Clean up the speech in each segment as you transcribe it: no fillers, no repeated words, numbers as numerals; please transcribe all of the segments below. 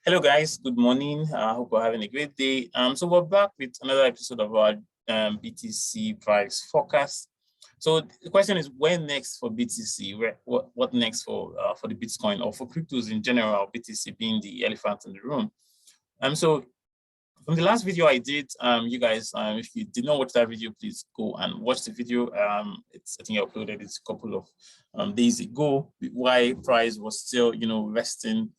Hello guys, good morning. I hope you're having a great day. So we're back with another episode of our BTC price forecast. So the question is, when next for BTC? What next for the Bitcoin or for cryptos in general? BTC being the elephant in the room. So from the last video I did, you guys, if you did not watch that video, please go and watch the video. I think I uploaded it a couple of days ago. Why price was still, resting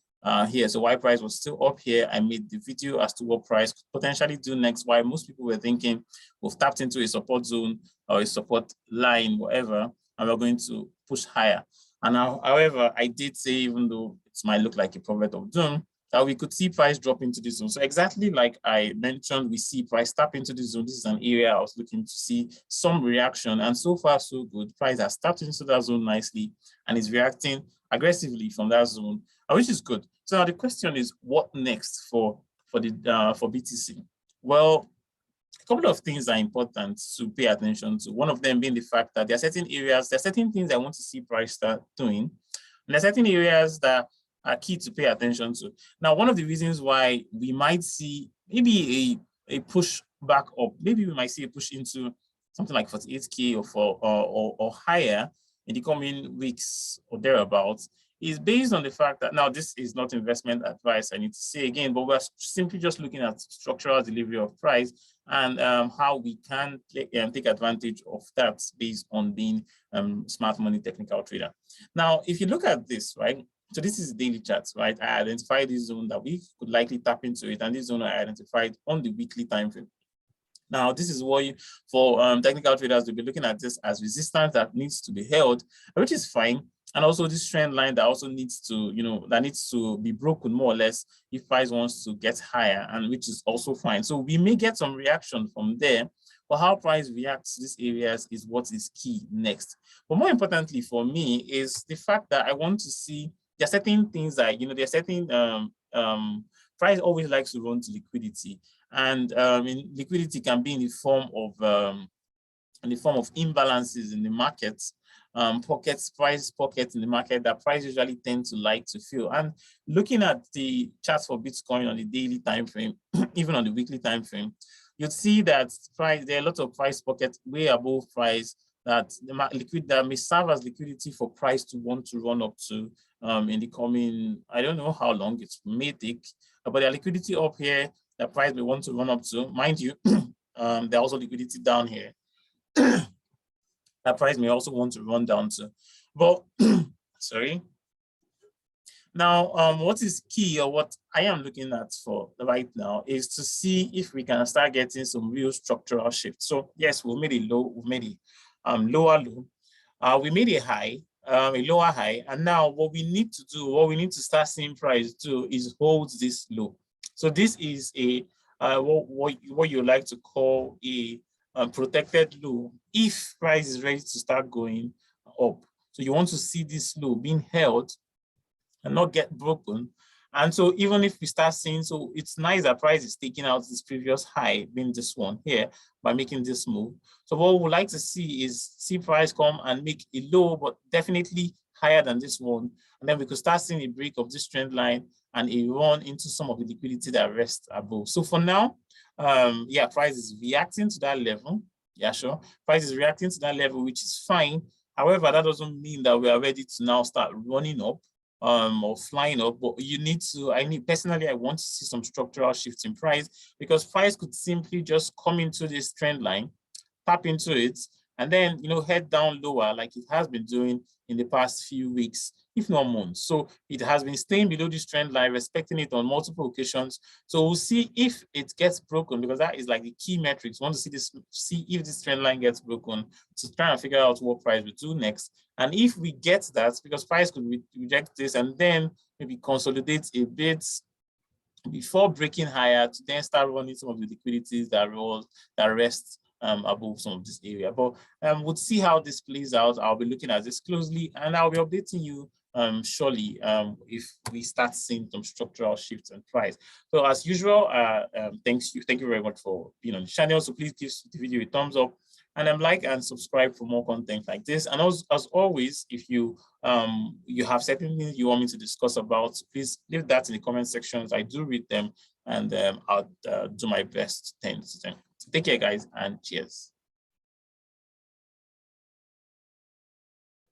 here. So why price was still up here. I made the video as to what price could potentially do next. Why most people were thinking we've tapped into a support zone or a support line, whatever, and we're going to push higher. And now, however, I did say, even though it might look like a prophet of doom, that we could see price drop into the zone. So exactly like I mentioned, we see price tap into the zone. This is an area I was looking to see some reaction, and so far so good. Price has tapped into that zone nicely and is reacting aggressively from that zone, which is good. So now the question is, what next for BTC? Well, a couple of things are important to pay attention to. One of them being the fact that there are certain areas, there are certain things I want to see price start doing, and there are certain areas that are key to pay attention to. Now, one of the reasons why we might see maybe a push back up, maybe we might see a push into something like 48K or higher in the coming weeks or thereabouts, is based on the fact that, now this is not investment advice, I need to say again, but we're simply just looking at structural delivery of price and how we can take advantage of that based on being smart money technical trader. Now, if you look at this, right? So this is daily charts, right? I identified this zone that we could likely tap into it, and this zone I identified on the weekly time frame. Now, this is what for technical traders will be looking at this as resistance that needs to be held, which is fine. And also this trend line that also needs to, that needs to be broken more or less if price wants to get higher, and which is also fine. So we may get some reaction from there, but how price reacts to these areas is what is key next. But more importantly for me is the fact that I want to see there are certain things that, there are certain price always likes to run to liquidity, and liquidity can be in the form of imbalances in the markets, price pockets in the market that price usually tend to like to fill. And looking at the charts for Bitcoin on the daily time frame, even on the weekly time frame, you'd see that there are a lot of price pockets way above price that may serve as liquidity for price to want to run up to in the coming, I don't know how long it may take, but there are liquidity up here that price may want to run up to. Mind you, there are also liquidity down here that price may also want to run down to. But sorry. Now, what is key, or what I am looking at for right now, is to see if we can start getting some real structural shift. So yes, we made a low, we made a lower low, we made a high, a lower high, and now what we need to do, what we need to start seeing price do, is hold this low. So this is a what you like to call a protected low if price is ready to start going up. So you want to see this low being held and not get broken. And so even if we start seeing, so it's nice that price is taking out this previous high, being this one here, by making this move. So what we would like to see is price come and make a low, but definitely higher than this one. And then we could start seeing a break of this trend line and a run into some of the liquidity that rests above. So for now, yeah, price is reacting to that level. Yeah, sure. Price is reacting to that level, which is fine. However, that doesn't mean that we are ready to now start running up or flying up, but you need to, personally, I want to see some structural shifts in price, because price could simply just come into this trend line, tap into it, and then, head down lower like it has been doing in the past few weeks, if not months. So it has been staying below this trend line, respecting it on multiple occasions. So we'll see if it gets broken, because that is like the key metrics. We want to see if this trend line gets broken to try and figure out what price will do next. And if we get that, because price could reject this and then maybe consolidate a bit before breaking higher to then start running some of the liquidities that rest above some of this area. But we'll see how this plays out. I'll be looking at this closely, and I'll be updating you surely if we start seeing some structural shifts in price. So as usual, thank you very much for being on the channel. So please give the video a thumbs up, and like and subscribe for more content like this. And as always, if you you have certain things you want me to discuss about, please leave that in the comment sections. I do read them, and I'll do my best to tend to them. So take care, guys, and cheers.